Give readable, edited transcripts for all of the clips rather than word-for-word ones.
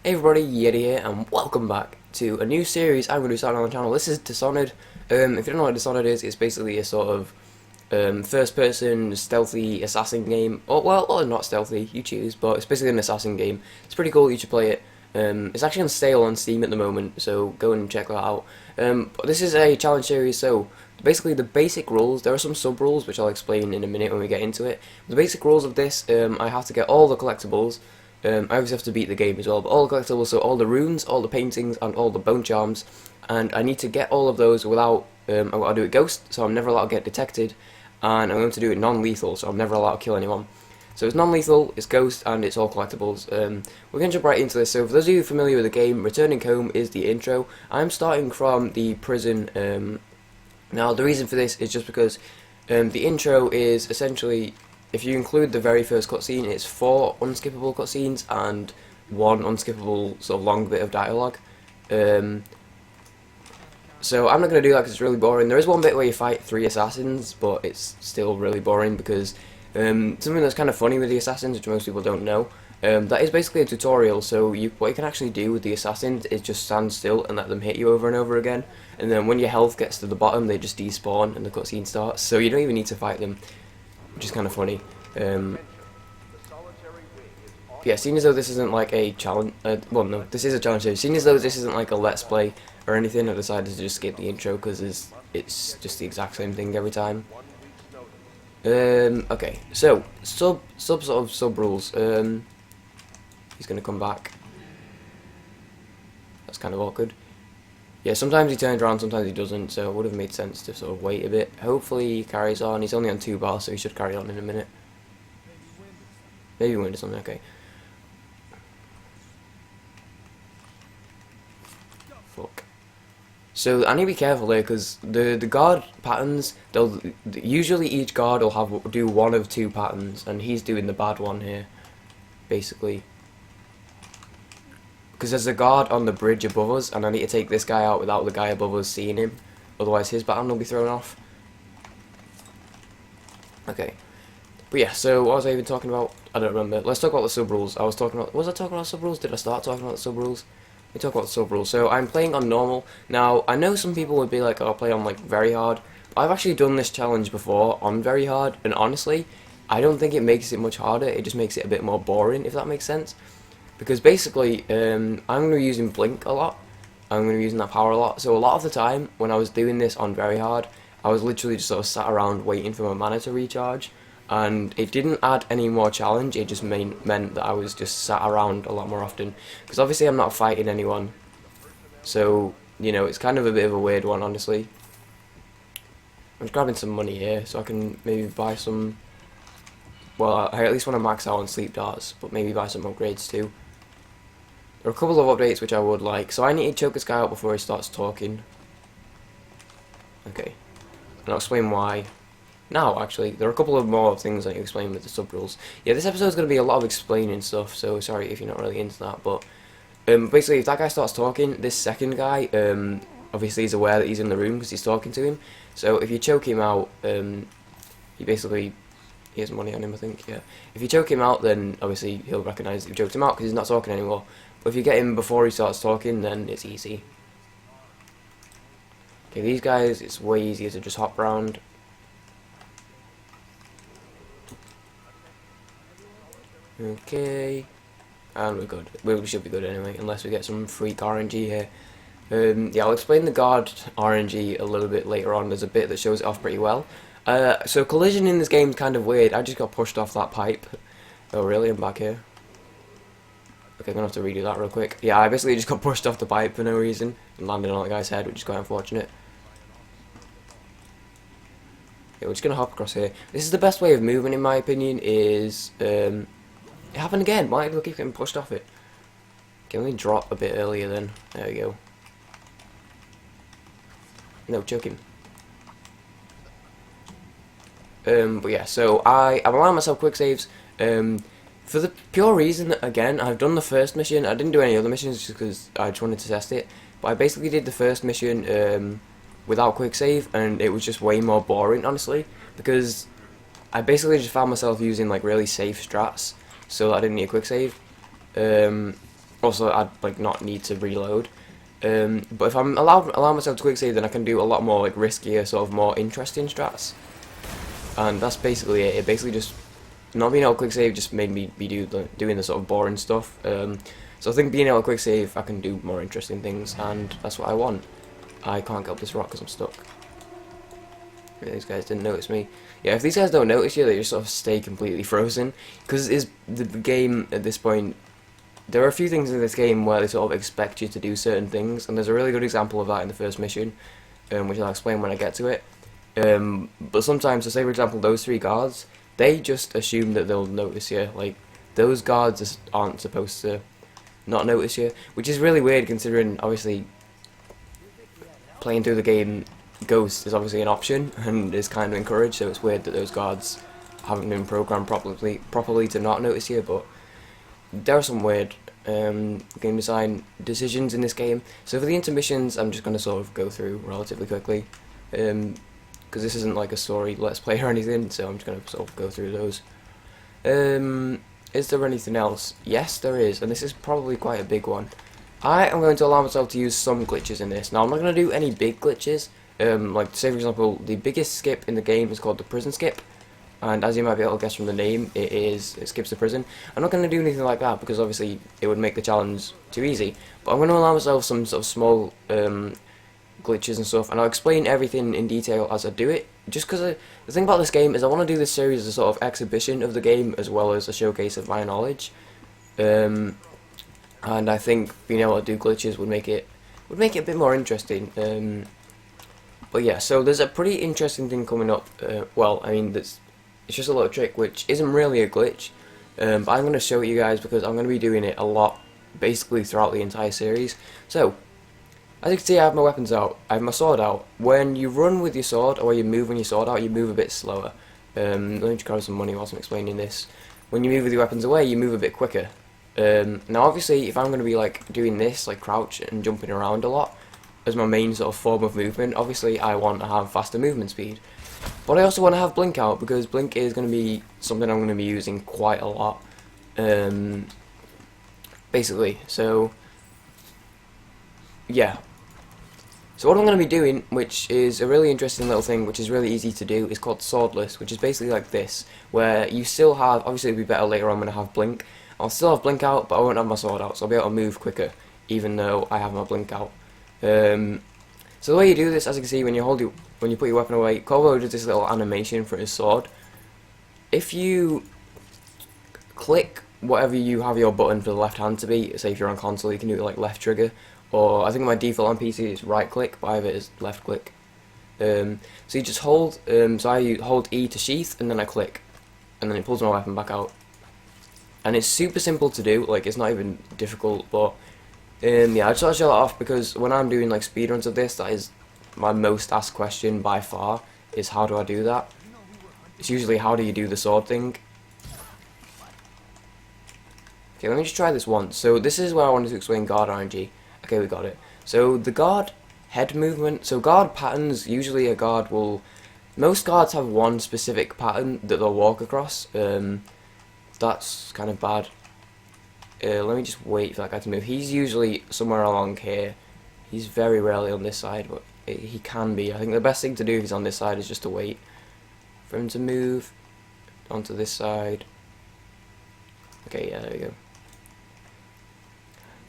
Hey everybody, Yeti here, and welcome back to a new series I'm going to be starting on the channel. This is Dishonored. If you don't know what Dishonored is, it's basically a sort of first-person stealthy assassin game. Or not stealthy, you choose, but it's basically an assassin game. It's pretty cool, you should play it. It's actually on sale on Steam at the moment, so go and check that out. But this is a challenge series, so basically the basic rules, there are some sub-rules which I'll explain in a minute when we get into it. The basic rules of this, I have to get all the collectibles. I obviously have to beat the game as well, but all the collectibles, so all the runes, all the paintings, and all the bone charms, and I need to get all of those without, I've got to do it ghost, so I'm never allowed to get detected, and I'm going to do it non-lethal, so I'm never allowed to kill anyone. So it's non-lethal, it's ghost, and it's all collectibles. We're going to jump right into this, so for those of you familiar with the game, Returning Home is the intro. I'm starting from the prison. Now the reason for this is just because the intro is essentially, if you include the very first cutscene, it's 4 unskippable cutscenes and 1 unskippable sort of long bit of dialogue. So I'm not going to do that because it's really boring. There is one bit where you fight 3 assassins, but it's still really boring because something that's kind of funny with the assassins, which most people don't know, that is basically a tutorial. So what you can actually do with the assassins is just stand still and let them hit you over and over again, and then when your health gets to the bottom, they just despawn and the cutscene starts. So you don't even need to fight them, which is kind of funny. Yeah, seeing as though this isn't like a challenge, well no, this is a challenge series. Seeing as though this isn't like a let's play or anything, I decided to just skip the intro because it's just the exact same thing every time. Okay, so sort of sub rules. He's gonna come back. That's kind of awkward. Yeah, sometimes he turns around, sometimes he doesn't, so it would have made sense to sort of wait a bit. Hopefully he carries on. He's only on 2 bars, so he should carry on in a minute. Maybe win or something, okay. Fuck. So I need to be careful there, because the guard patterns, usually each guard will do 1 of 2 patterns, and he's doing the bad one here, basically. Because there's a guard on the bridge above us, and I need to take this guy out without the guy above us seeing him. Otherwise his pattern will be thrown off. Okay. But yeah, so what was I even talking about? I don't remember. Let's talk about the sub-rules. Was I talking about sub-rules? Did I start talking about the sub-rules? Let me talk about the sub-rules. So I'm playing on normal. Now, I know some people would be like, oh, I'll play on like very hard. I've actually done this challenge before on very hard, and honestly, I don't think it makes it much harder. It just makes it a bit more boring, if that makes sense. Because basically, I'm going to be using Blink a lot. I'm going to be using that power a lot. So a lot of the time, when I was doing this on very hard, I was literally just sort of sat around waiting for my mana to recharge. And it didn't add any more challenge, it just meant that I was just sat around a lot more often. Because obviously I'm not fighting anyone. So, you know, it's kind of a bit of a weird one, honestly. I'm just grabbing some money here, so I can maybe buy some... Well, I at least want to max out on sleep darts, but maybe buy some upgrades too. There are a couple of updates which I would like. So I need to choke this guy out before he starts talking. Okay. And I'll explain why. Now, actually, there are a couple of more things I can explain with the sub-rules. Yeah, this episode is going to be a lot of explaining stuff, so sorry if you're not really into that, but basically, if that guy starts talking, this second guy, obviously he's aware that he's in the room because he's talking to him, so if you choke him out, he basically, he has money on him, I think, yeah. If you choke him out, then obviously he'll recognise that you choked him out because he's not talking anymore, but if you get him before he starts talking, then it's easy. Okay, these guys, it's way easier to just hop around. Okay, and we're good. We should be good anyway, unless we get some freak RNG here. Yeah, I'll explain the guard RNG a little bit later on. There's a bit that shows it off pretty well. So collision in this game is kind of weird. I just got pushed off that pipe. Oh really? I'm back here. Okay, I'm gonna have to redo that real quick. Yeah, I basically just got pushed off the pipe for no reason and landed on the guy's head, which is quite unfortunate. Yeah, we're just gonna hop across here. This is the best way of moving, in my opinion. Is it happened again. Why do I keep getting pushed off it? Can we drop a bit earlier then? There we go. No, choke him. But yeah, so I'm allowing myself quick saves. For the pure reason that, again, I've done the first mission. I didn't do any other missions just because I just wanted to test it. But I basically did the first mission without quick save, and it was just way more boring, honestly, because I basically just found myself using like really safe strats, so I didn't need a quick save. Also, I'd like not need to reload. But if I'm allow myself to quick save, then I can do a lot more like riskier, sort of more interesting strats. And that's basically it. It basically just not being able to quick save just made me be doing the sort of boring stuff. So I think being able to quick save, I can do more interesting things, and that's what I want. I can't get up this rock because I'm stuck. These guys didn't notice me. Yeah, if these guys don't notice you, they just sort of stay completely frozen. Because it is the game at this point. There are a few things in this game where they sort of expect you to do certain things, and there's a really good example of that in the first mission, which I'll explain when I get to it. But sometimes, so say for example, those 3 guards, they just assume that they'll notice you. Like, those guards just aren't supposed to not notice you, which is really weird considering, obviously, playing through the game, Ghost is obviously an option and is kind of encouraged, so it's weird that those guards haven't been programmed properly to not notice you, but there are some weird game design decisions in this game. So for the intermissions, I'm just going to sort of go through relatively quickly, because this isn't like a story let's play or anything, so I'm just going to sort of go through those. Is there anything else? Yes, there is, and this is probably quite a big one. I am going to allow myself to use some glitches in this. Now, I'm not going to do any big glitches. Like, say for example, the biggest skip in the game is called the prison skip, and as you might be able to guess from the name, it skips the prison. I'm not going to do anything like that because obviously it would make the challenge too easy, but I'm going to allow myself some sort of small glitches and stuff, and I'll explain everything in detail as I do it, just because the thing about this game is I want to do this series as a sort of exhibition of the game as well as a showcase of my knowledge, and I think being able to do glitches would make it a bit more interesting. But yeah, so there's a pretty interesting thing coming up. Well, I mean, it's just a little trick which isn't really a glitch, but I'm going to show it you guys because I'm going to be doing it a lot, basically throughout the entire series. So, as you can see, I have my weapons out. I have my sword out. When you run with your sword, or you move when your sword out, you move a bit slower. Let me just grab some money whilst I'm explaining this. When you move with your weapons away, you move a bit quicker. Now, obviously, if I'm going to be like doing this, like crouch and jumping around a lot, as my main sort of form of movement, obviously I want to have faster movement speed. But I also want to have blink out, because blink is going to be something I'm going to be using quite a lot. Basically, so yeah. So what I'm going to be doing, which is a really interesting little thing, which is really easy to do, is called swordless, which is basically like this, where you still have, obviously it'll be better later on when I have blink. I'll still have blink out, but I won't have my sword out, so I'll be able to move quicker, even though I have my blink out. So the way you do this, as you can see, when you put your weapon away, Corvo does this little animation for his sword. If you click whatever you have your button for the left hand to be, say if you're on console, you can do it like left trigger, or I think my default on PC is right click, but I have it as left click. So you just hold, so I hold E to sheath, and then I click, and then it pulls my weapon back out. And it's super simple to do, like it's not even difficult, but yeah, I just want to show that off because when I'm doing like speedruns of this, that is my most asked question by far, is how do I do that? It's usually how do you do the sword thing. Okay, let me just try this once. So this is where I wanted to explain guard RNG. Okay, we got it. So the guard head movement, so guard patterns, usually a guard will, most guards have one specific pattern that they'll walk across. That's kind of bad. Let me just wait for that guy to move. He's usually somewhere along here. He's very rarely on this side, but he can be. I think the best thing to do if he's on this side is just to wait for him to move onto this side. Okay, yeah, there we go.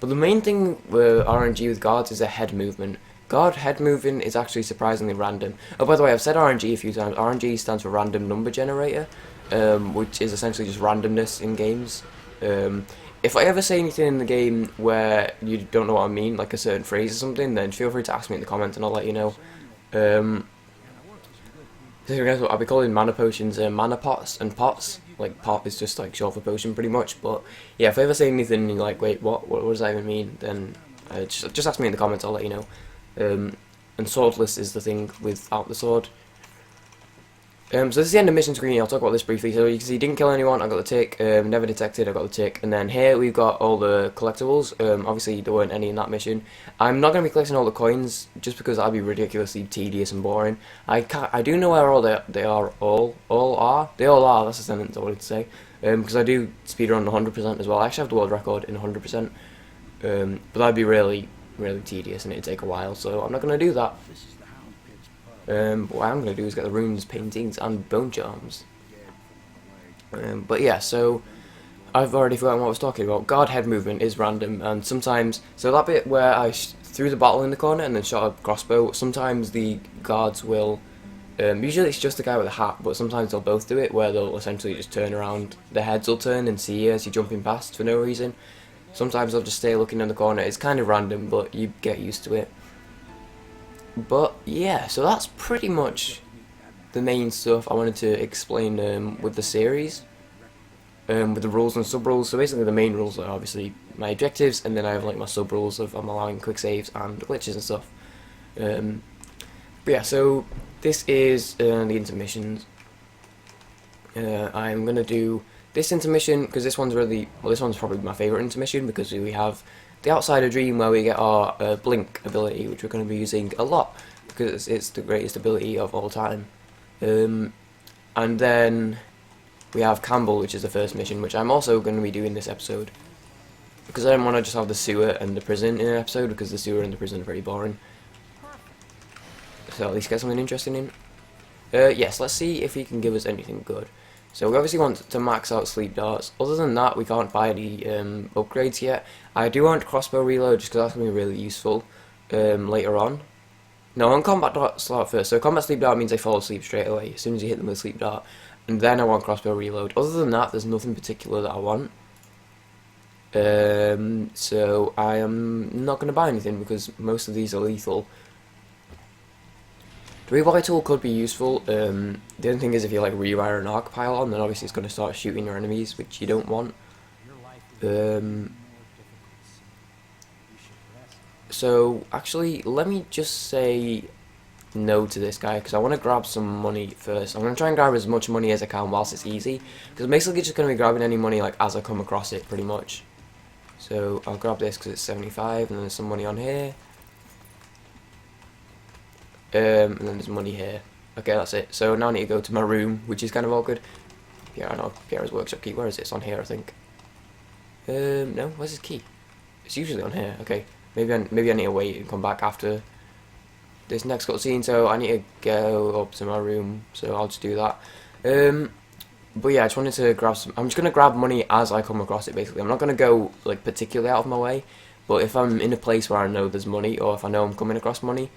But the main thing with RNG with guards is their head movement. Guard head movement is actually surprisingly random. Oh, by the way, I've said RNG a few times. RNG stands for Random Number Generator, which is essentially just randomness in games. If I ever say anything in the game where you don't know what I mean, like a certain phrase or something, then feel free to ask me in the comments and I'll let you know. So I'll be calling mana potions mana pots and pots. Like pot is just like short for potion pretty much, but yeah, if I ever say anything and you're like, wait, what does that even mean, then just ask me in the comments, I'll let you know. And swordless is the thing without the sword. So this is the end of mission screen. I'll talk about this briefly. So you can see, didn't kill anyone, I got the tick. Never detected, I got the tick. And then here we've got all the collectibles. Obviously there weren't any in that mission. I'm not going to be collecting all the coins, just because that'd be ridiculously tedious and boring. I do know where all they are. They all are, that's the sentence I wanted to say. Because I do speedrun 100% as well. I actually have the world record in 100%. but that'd be really tedious and it'd take a while, so I'm not going to do that. But what I'm going to do is get the runes, paintings, and bone charms. But yeah, so I've already forgotten what I was talking about. Guard head movement is random, and sometimes, so that bit where I threw the bottle in the corner and then shot a crossbow, sometimes the guards will, usually it's just the guy with the hat, but sometimes they'll both do it, where they'll essentially just turn around, their heads will turn and see you as you're jumping past for no reason. Sometimes they'll just stay looking in the corner. It's kind of random, but you get used to it. But yeah, so that's pretty much the main stuff I wanted to explain with the series, with the rules and sub-rules. So basically the main rules are obviously my objectives, and then I have like my sub-rules of I'm allowing quick saves and glitches and stuff. But yeah, so this is the intermissions. I'm going to do this intermission, because this one's really, well, this one's probably my favourite intermission, because we have the Outsider Dream where we get our Blink ability, which we're going to be using a lot, because it's the greatest ability of all time. And then we have Campbell, which is the first mission, which I'm also going to be doing this episode, because I don't want to just have the sewer and the prison in an episode, because the sewer and the prison are very boring. So at least get something interesting in. Yes, let's see if he can give us anything good. So we obviously want to max out sleep darts. Other than that, we can't buy any upgrades yet. I do want crossbow reload, just because that's going to be really useful later on. No, on combat dart slot first. So combat sleep dart means they fall asleep straight away as soon as you hit them with sleep dart. And then I want crossbow reload. Other than that, there's nothing particular that I want. So I am not going to buy anything, because most of these are lethal. The rebuy tool could be useful. The only thing is, if you like rewire an arc pile on, then obviously it's going to start shooting your enemies, which you don't want. So actually, let me just say no to this guy, because I want to grab some money first. I'm going to try and grab as much money as I can whilst it's easy, because I'm basically just going to be grabbing any money like as I come across it, pretty much. So I'll grab this because it's 75, and then there's some money on here. And then there's money here. Okay, that's it. So now I need to go to my room, which is kind of awkward. Yeah, I know. Pierre's workshop key. Where is it? It's on here, I think. No. Where's his key? It's usually on here. Okay. Maybe I need to wait and come back after this next cutscene. So I need to go up to my room. So I'll just do that. But yeah, I just wanted to grab some. I'm just gonna grab money as I come across it. Basically, I'm not gonna go like particularly out of my way. But if I'm in a place where I know there's money, or if I know I'm coming across money,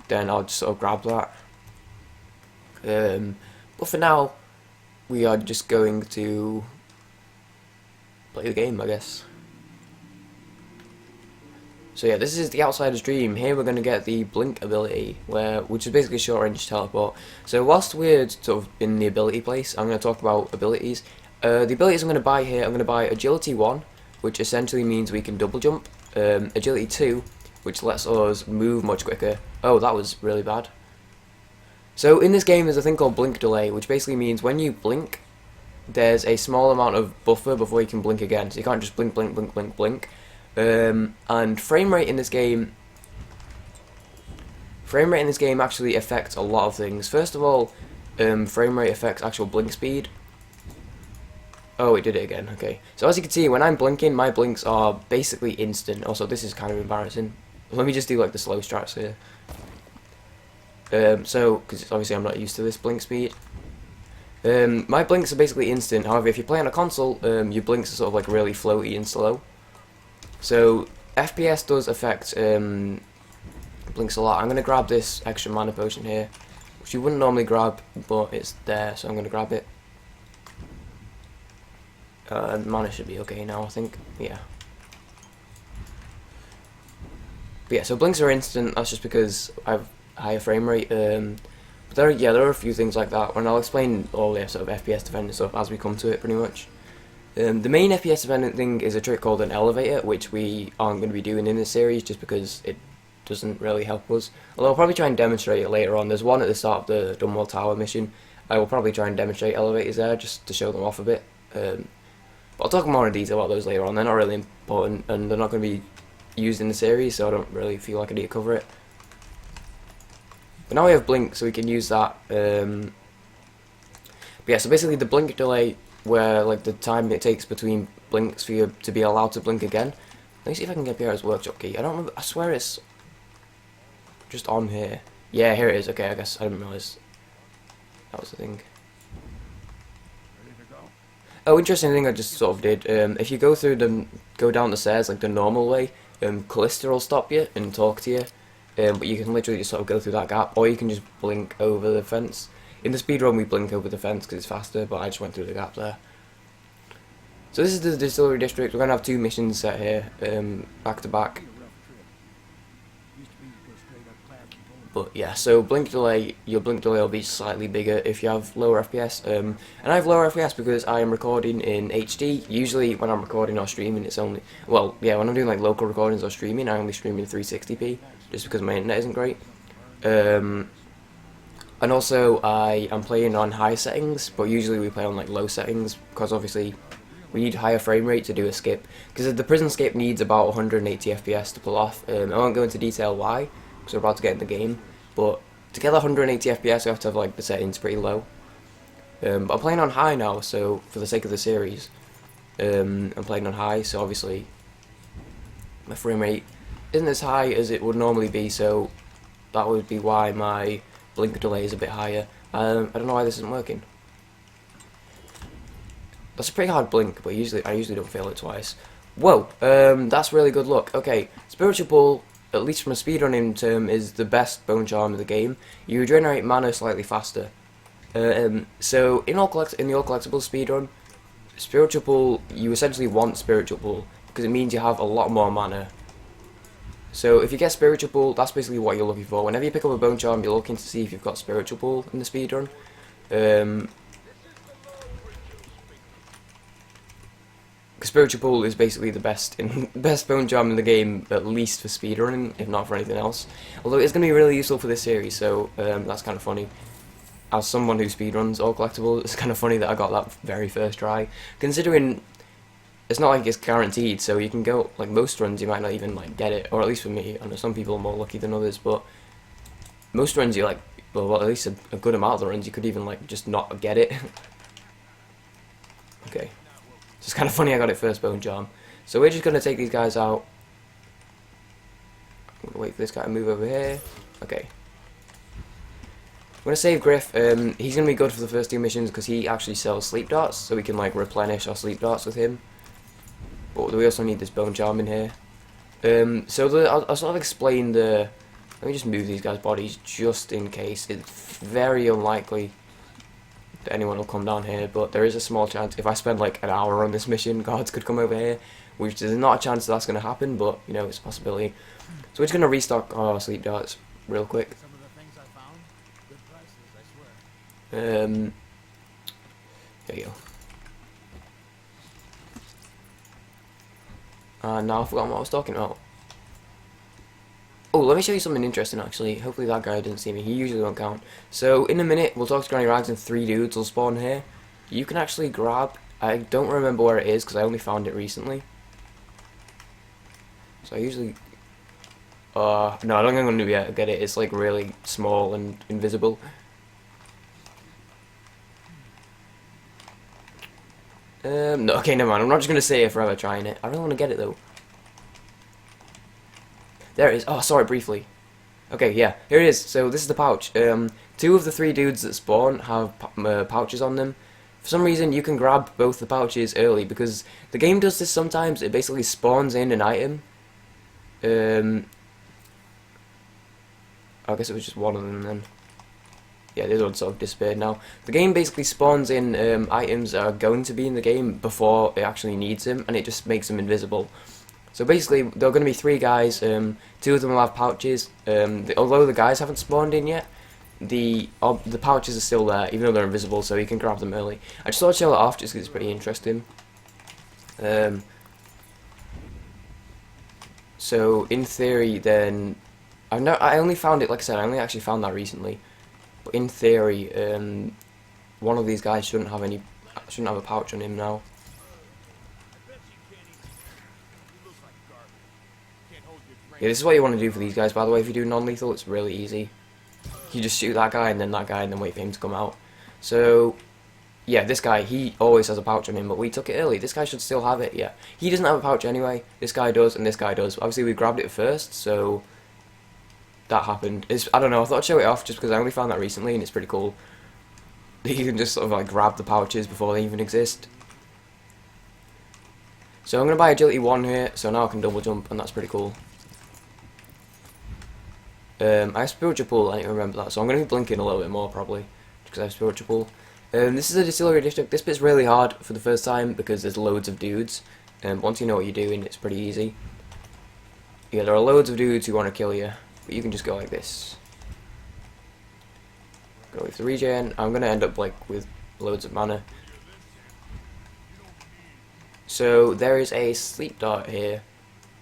then I'll just sort of grab that. But for now, we are just going to play the game, I guess. So yeah, this is the Outsider's Dream. Here we're going to get the Blink ability, which is basically short range teleport. So whilst we're sort of in the ability place, I'm going to talk about abilities. The abilities I'm going to buy here, I'm going to buy Agility 1, which essentially means we can double jump. Agility 2, which lets us move much quicker. Oh, that was really bad. So in this game there's a thing called blink delay, which basically means when you blink, there's a small amount of buffer before you can blink again. So you can't just blink, blink, blink, blink, blink. And frame rate in this game actually affects a lot of things. First of all, frame rate affects actual blink speed. Oh, it did it again. Okay. So as you can see, when I'm blinking, my blinks are basically instant. Also, this is kind of embarrassing. Let me just do like the slow strats here. So, because obviously I'm not used to this blink speed. My blinks are basically instant. However, if you play on a console, your blinks are sort of like really floaty and slow. So FPS does affect blinks a lot. I'm gonna grab this extra mana potion here, which you wouldn't normally grab, but it's there, so I'm gonna grab it. Mana should be okay now, I think. Yeah. But yeah, so blinks are instant. That's just because I have higher frame rate. But there are a few things like that, and I'll explain all the sort of FPS dependent stuff as we come to it, pretty much. The main FPS dependent thing is a trick called an elevator, which we aren't going to be doing in this series, just because it doesn't really help us. Although I'll probably try and demonstrate it later on. There's one at the start of the Dunwell Tower mission. I will probably try and demonstrate elevators there, just to show them off a bit. But I'll talk more in detail about those later on. They're not really important, and they're not going to be used in the series, so I don't really feel like I need to cover it. But now we have blink, so we can use that. But yeah, so basically the blink delay, where like the time it takes between blinks for you to be allowed to blink again, Let me see if I can get Pierre's workshop key. I don't remember. I swear it's just on here. Yeah, here it is. Okay, I guess I didn't realise that was the thing. Oh, interesting thing I just sort of did. If you go down the stairs like the normal way, Callista will stop you and talk to you. But you can literally just sort of go through that gap, or you can just blink over the fence. In the speedrun, we blink over the fence because it's faster, but I just went through the gap there. So this is the distillery district. We're going to have 2 missions set here, back to back. But yeah, so blink delay, your blink delay will be slightly bigger if you have lower FPS. And I have lower FPS because I am recording in HD. Usually when I'm recording or streaming, it's only, well, yeah, when I'm doing like local recordings or streaming, I only stream in 360p, just because my internet isn't great. And also I am playing on high settings, but usually we play on like low settings, because obviously we need higher frame rate to do a skip, because the prison skip needs about 180 FPS to pull off. I won't go into detail why, because we're about to get in the game, but to get 180 FPS you have to have like the settings pretty low. But I'm playing on high now, so for the sake of the series, I'm playing on high, so obviously my frame rate isn't as high as it would normally be, so that would be why my blink delay is a bit higher. I don't know why this isn't working. That's a pretty hard blink, but I usually don't fail it twice. Whoa, that's really good luck. Okay, Spiritual Pull, at least from a speedrunning term, is the best bone charm of the game. You regenerate mana slightly faster. So in the all collectible speedrun, Spiritual Pull, you essentially want Spiritual Pull because it means you have a lot more mana. So if you get Spiritual Pull, that's basically what you're looking for. Whenever you pick up a bone charm, you're looking to see if you've got Spiritual Pull in the speedrun. Spiritual Pull is basically the best bone charm in the game, at least for speedrunning, if not for anything else. Although it's going to be really useful for this series, so that's kind of funny. As someone who speedruns all collectible, it's kind of funny that I got that very first try, considering it's not like it's guaranteed, so you can go, like most runs you might not even like get it, or at least for me. I know some people are more lucky than others, but most runs you like, well at least a good amount of the runs you could even like just not get it. Okay. It's kind of funny I got it first bone charm. So we're just going to take these guys out. I'm going to wait for this guy to move over here. Okay. I'm going to save Griff. He's going to be good for the first 2 missions because he actually sells sleep darts, so we can like replenish our sleep darts with him. But we also need this bone charm in here. I'll sort of explain the... Let me just move these guys' bodies just in case. It's very unlikely that anyone will come down here, but there is a small chance. If I spend like an hour on this mission, guards could come over here, which there's not a chance that's going to happen, but you know, it's a possibility. So we're just going to restock our sleep darts real quick. Some of the things I found, good prices, I swear. There you go. Now I've forgotten what I was talking about. Oh, let me show you something interesting actually. Hopefully that guy didn't see me. He usually won't count. So in a minute we'll talk to Granny Rags and 3 dudes will spawn here. You can actually grab... I don't remember where it is because I only found it recently. So I usually... no, I don't think I'm going to be able to get it. It's like really small and invisible. No, okay, never mind. I'm not just going to stay here forever trying it. I really want to get it though. There it is. Oh, I saw it briefly. Okay, yeah, here it is. So this is the pouch. 2 of the 3 dudes that spawn have pouches on them. For some reason, you can grab both the pouches early because the game does this sometimes. It basically spawns in an item. I guess it was just one of them then. Yeah, the other one sort of disappeared now. The game basically spawns in items that are going to be in the game before it actually needs them, and it just makes them invisible. So basically, there are going to be 3 guys, 2 of them will have pouches. Although the guys haven't spawned in yet, the pouches are still there, even though they're invisible, so you can grab them early. I just thought I'd show it off, just because it's pretty interesting. So, in theory, then... I only found it, like I said, I only actually found that recently. But in theory, one of these guys shouldn't have a pouch on him now. Yeah, this is what you want to do for these guys, by the way. If you do non-lethal, it's really easy. You just shoot that guy and then wait for him to come out. So, yeah, this guy, he always has a pouch on him, but we took it early. This guy should still have it, yeah. He doesn't have a pouch anyway. This guy does, and this guy does. Obviously, we grabbed it first, so that happened. I don't know, I thought I'd show it off just because I only found that recently, and it's pretty cool. You can just sort of like grab the pouches before they even exist. So I'm going to buy agility 1 here, so now I can double jump, and that's pretty cool. I have spiritual pool, I need to remember that, so I'm going to be blinking a little bit more probably, because I have spiritual pool. This is a distillery district. This bit's really hard for the first time because there's loads of dudes. Once you know what you're doing, it's pretty easy. Yeah, there are loads of dudes who want to kill you, but you can just go like this. Go with the regen. I'm going to end up like with loads of mana. So there is a sleep dart here.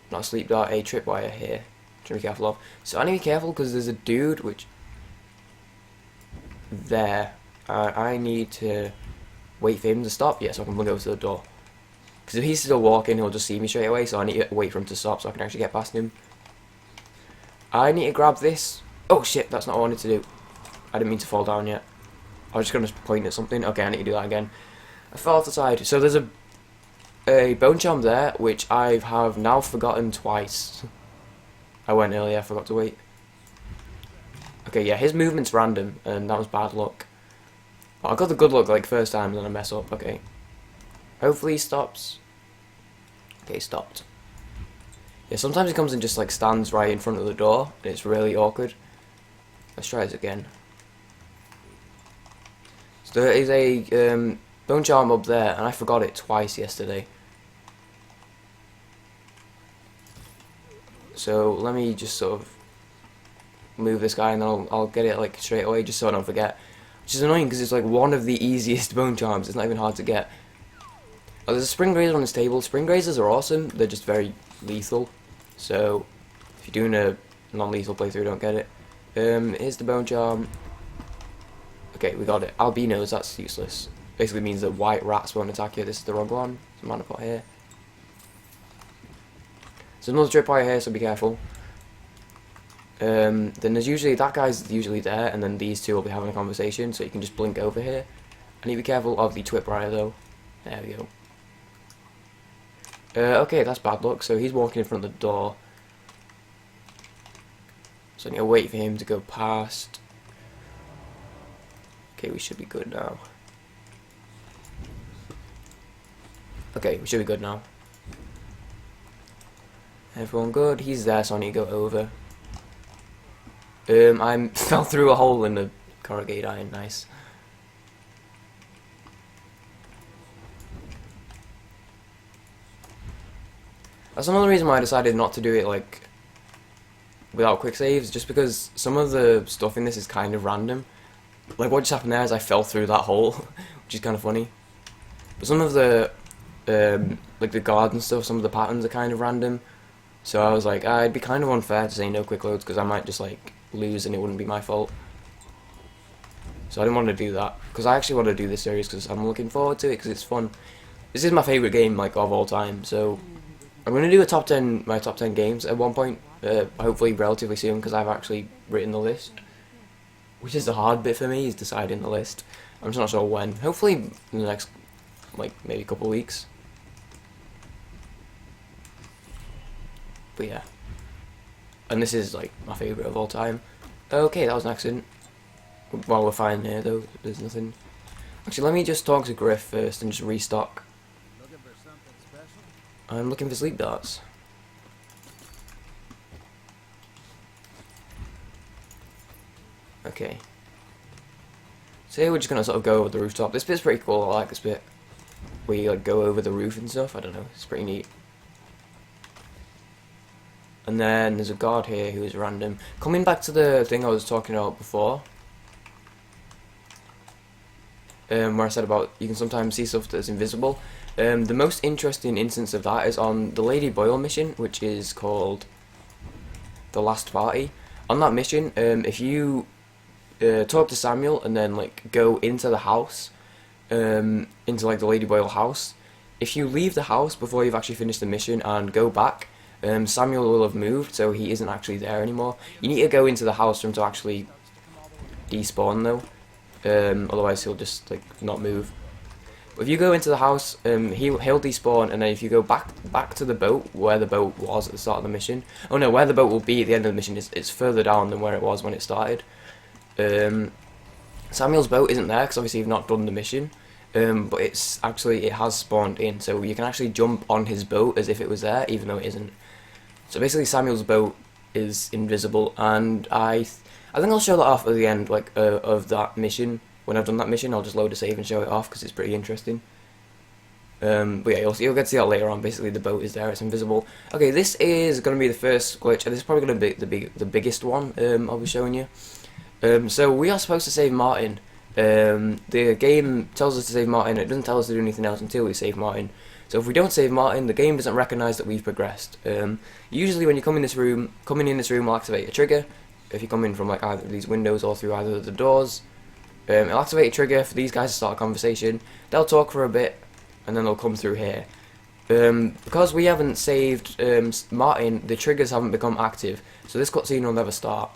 Not a sleep dart, a tripwire here. To be careful of. So I need to be careful because there's a dude which there. I need to wait for him to stop. Yeah, so I can go to the door. Because if he's still walking, he'll just see me straight away. So I need to wait for him to stop so I can actually get past him. I need to grab this. Oh shit, that's not what I wanted to do. I didn't mean to fall down yet. I was just going to point at something. Okay, I need to do that again. I fell off the side. So there's a bone charm there, which I have now forgotten twice. I went earlier, I forgot to wait. Okay, yeah, his movement's random, and that was bad luck. Oh, I got the good luck like first time, and then I mess up. Okay. Hopefully he stops. Okay, he stopped. Yeah, sometimes he comes and just like stands right in front of the door, and it's really awkward. Let's try this again. So there is a bone charm up there, and I forgot it twice yesterday. So let me just sort of move this guy, and then I'll get it like straight away, just so I don't forget. Which is annoying because it's like one of the easiest bone charms. It's not even hard to get. Oh, there's a spring grazer on this table. Spring grazers are awesome. They're just very lethal. So if you're doing a non-lethal playthrough, don't get it. Here's the bone charm. Okay, we got it. Albinos, that's useless. Basically means that white rats won't attack you. This is the wrong one. There's a mana pot here. There's another tripwire here, so be careful. Then there's usually, that guy's usually there, and then these two will be having a conversation, so you can just blink over here. I need to be careful of the tripwire though. There we go. Okay, that's bad luck, so he's walking in front of the door. So I need to wait for him to go past. Okay, we should be good now. Okay, we should be good now. Everyone good? He's there, so I need to go over. I fell through a hole in the corrugated iron. Nice. That's another reason why I decided not to do it like without quick saves, just because some of the stuff in this is kind of random. Like what just happened there is I fell through that hole, which is kind of funny. But some of the like the guards and stuff, some of the patterns are kind of random. So I was like, it'd be kind of unfair to say no quick loads because I might just like lose and it wouldn't be my fault. So I didn't want to do that because I actually want to do this series because I'm looking forward to it because it's fun. This is my favorite game like of all time. So I'm gonna do a my top 10 games at one point, hopefully relatively soon because I've actually written the list, which is the hard bit for me, is deciding the list. I'm just not sure when. Hopefully in the next like maybe a couple of weeks. But yeah. And this is like my favourite of all time. Okay, that was an accident. Well, we're fine here though, there's nothing. Actually, let me just talk to Griff first and just restock. Looking for something special? I'm looking for sleep darts. Okay. So here we're just gonna sort of go over the rooftop. This bit's pretty cool, I like this bit. Where you like go over the roof and stuff, I don't know, it's pretty neat. And then there's a guard here who is random. Coming back to the thing I was talking about before, where I said about you can sometimes see stuff that's invisible. The most interesting instance of that is on the Lady Boyle mission, which is called The Last Party. On that mission, if you talk to Samuel and then like go into the house, into like the Lady Boyle house, if you leave the house before you've actually finished the mission and go back, Samuel will have moved, so he isn't actually there anymore. You need to go into the house for him to actually despawn though, otherwise he'll just like not move. But if you go into the house, he'll despawn, and then if you go back to the boat where the boat was at the start of the mission, oh no, where the boat will be at the end of the mission is it's further down than where it was when it started. Samuel's boat isn't there because obviously you've not done the mission, but it has spawned in, so you can actually jump on his boat as if it was there, even though it isn't. So basically, Samuel's boat is invisible, and I think I'll show that off at the end, like of that mission. When I've done that mission, I'll just load a save and show it off because it's pretty interesting. But yeah, you'll get to see that later on. Basically, the boat is there; it's invisible. Okay, this is going to be the first glitch, and this is probably going to be the biggest one I'll be showing you. So we are supposed to save Martin. The game tells us to save Martin. It doesn't tell us to do anything else until we save Martin. So if we don't save Martin, the game doesn't recognise that we've progressed. Usually when you come in this room, coming in this room will activate a trigger. If you come in from like either of these windows or through either of the doors, it'll activate a trigger for these guys to start a conversation. They'll talk for a bit, and then they'll come through here. Because we haven't saved Martin, the triggers haven't become active, so this cutscene will never start.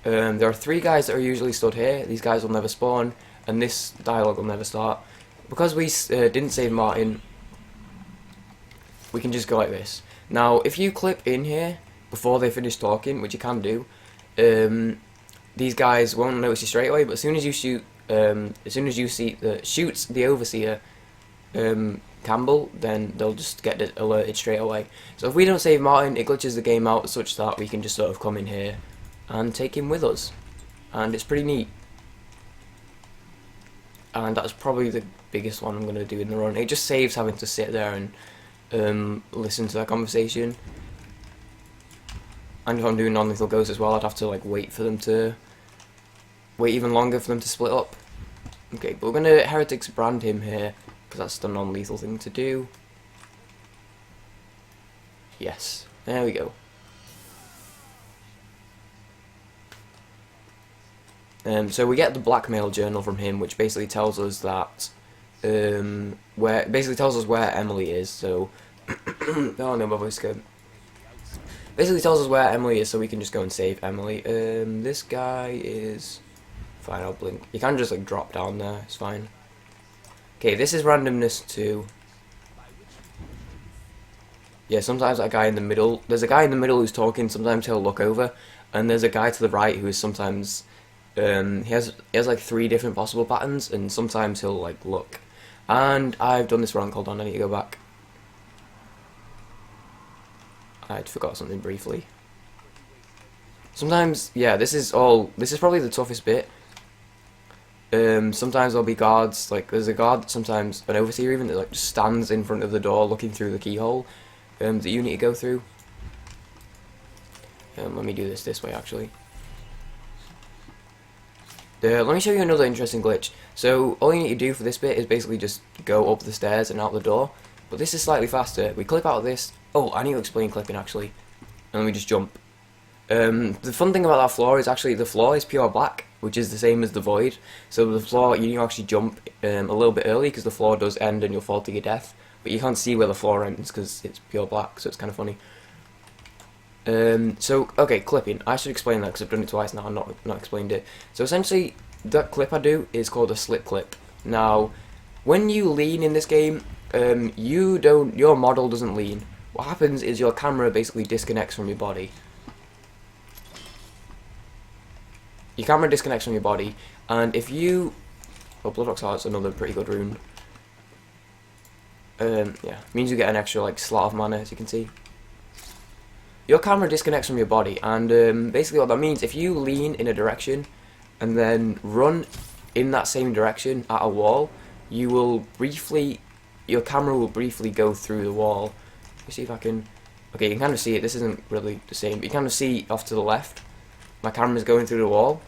There are 3 guys that are usually stood here. These guys will never spawn, and this dialogue will never start. Because we didn't save Martin, we can just go like this. Now, if you clip in here before they finish talking, which you can do, these guys won't notice you straight away. But as soon as you shoot, shoots the overseer, Campbell, then they'll just get alerted straight away. So if we don't save Martin, it glitches the game out such that we can just sort of come in here and take him with us, and it's pretty neat. And that's probably the biggest one I'm going to do in the run. It just saves having to sit there and listen to that conversation. And if I'm doing non-lethal ghosts as well, I'd have to like wait even longer for them to split up. Okay, but we're going to heretics brand him here because that's the non-lethal thing to do. Yes, there we go. So we get the blackmail journal from him, which basically tells us that where Emily is. So oh no, my voice go. Basically tells us where Emily is, so we can just go and save Emily. This guy is fine. I'll blink. You can just like drop down there. It's fine. Okay, this is randomness 2. Yeah, sometimes that guy in the middle. There's a guy in the middle who's talking. Sometimes he'll look over, and there's a guy to the right who is sometimes. He has like 3 different possible patterns, and sometimes he'll like look. And I've done this wrong. Hold on, I need to go back. I'd forgot something briefly. Sometimes, yeah, this is probably the toughest bit. Sometimes there'll be guards, like there's a guard, sometimes an overseer even, that like just stands in front of the door looking through the keyhole that you need to go through. Let me do this way actually. Let me show you another interesting glitch. So all you need to do for this bit is basically just go up the stairs and out the door. But this is slightly faster. We clip out of this. Oh, I need to explain clipping actually. And then we just jump. The fun thing about that floor is actually the floor is pure black, which is the same as the void. So the floor, you need to actually jump a little bit early because the floor does end and you'll fall to your death. But you can't see where the floor ends because it's pure black, so it's kind of funny. So, okay, clipping. I should explain that because I've done it twice now and not explained it. So essentially, that clip I do is called a slip clip. Now, when you lean in this game, your model doesn't lean. What happens is your camera basically disconnects from your body. Your camera disconnects from your body, and if you... Oh, Bloodrock's Heart's another pretty good rune. Yeah, means you get an extra like slot of mana, as you can see. Your camera disconnects from your body, and basically what that means, if you lean in a direction and then run in that same direction at a wall, your camera will briefly go through the wall. Let me see if I can... Okay, you can kind of see it, this isn't really the same, but you kind of see off to the left, my camera's going through the wall.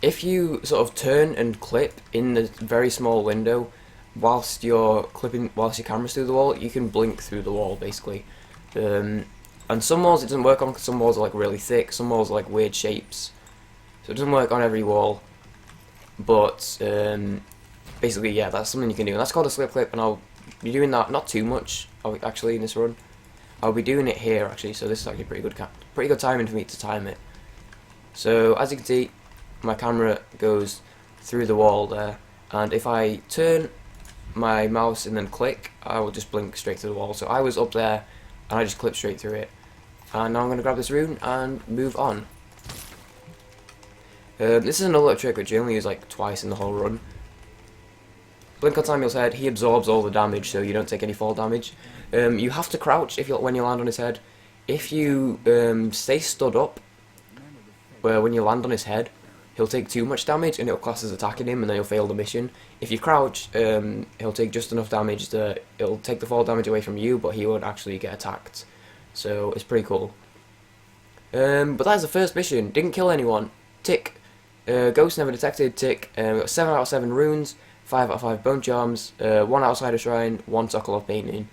If you sort of turn and clip in the very small window whilst your camera's through the wall, you can blink through the wall basically. And some walls it doesn't work on because some walls are like really thick, some walls are like weird shapes, so it doesn't work on every wall. But basically, yeah, that's something you can do, and that's called a slip clip. And I'll be doing that not too much actually in this run. I'll be doing it here actually, so this is actually pretty good timing for me to time it. So as you can see, my camera goes through the wall there, and if I turn my mouse and then click, I will just blink straight to the wall. So I was up there and I just clipped straight through it. And now I'm going to grab this rune and move on. This is another trick which you only use like twice in the whole run. Blink on Samuel's head, he absorbs all the damage so you don't take any fall damage. You have to crouch when you land on his head. If you stay stood up, when you land on his head, he'll take too much damage and it'll class as attacking him and then he'll fail the mission. If you crouch, he'll take just enough damage that it'll take the fall damage away from you, but he won't actually get attacked. So it's pretty cool. But that's the first mission. Didn't kill anyone. Tick. Ghost never detected. Tick. Got 7 out of 7 runes, 5 out of 5 bone charms, 1 outside a shrine, 1 Sokolov painting.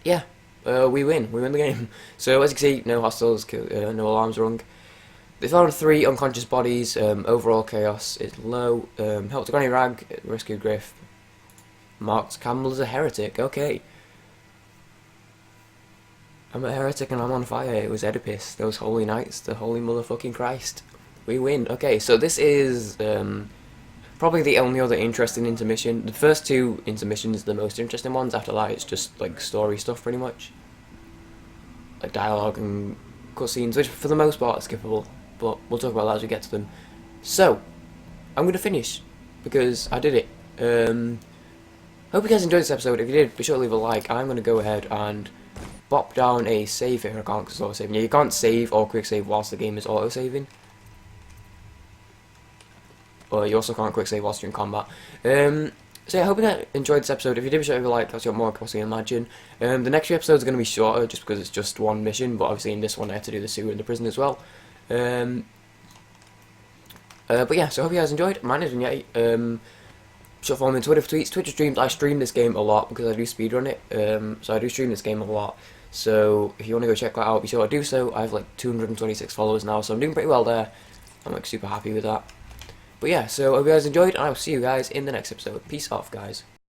Yeah. We win. We win the game. So as you can see, no hostiles, no alarms rung. They found 3 unconscious bodies. Overall chaos is low. Helped a granny rag. Rescued Griff. Marked Campbell as a heretic. Okay. I'm a heretic and I'm on fire. It was Oedipus. Those holy knights. The holy motherfucking Christ. We win. Okay, so this is probably the only other interesting intermission. The first 2 intermissions are the most interesting ones. After that, it's just like story stuff, pretty much. Like dialogue and cutscenes, which for the most part are skippable. But we'll talk about that as we get to them. So, I'm going to finish because I did it. Hope you guys enjoyed this episode. If you did, be sure to leave a like. I'm going to go ahead and pop down a save here. I can't because it's auto-saving. Yeah, you can't save or quick save whilst the game is auto-saving. Or you also can't quick save whilst you're in combat. So yeah, I hope you guys enjoyed this episode. If you did, be sure to leave a like. That's what more I can possibly imagine. The next few episodes are going to be shorter just because it's just one mission. But obviously in this one I had to do the sewer in the prison as well. But yeah, so I hope you guys enjoyed. My name's Yeti. Sure, follow me on Twitter for tweets, Twitch streams. I stream this game a lot because I do speedrun it. So I do stream this game a lot. So if you want to go check that out, be sure to do so. I have like 226 followers now, so I'm doing pretty well there. I'm like super happy with that. But yeah, so I hope you guys enjoyed, and I will see you guys in the next episode. Peace off, guys.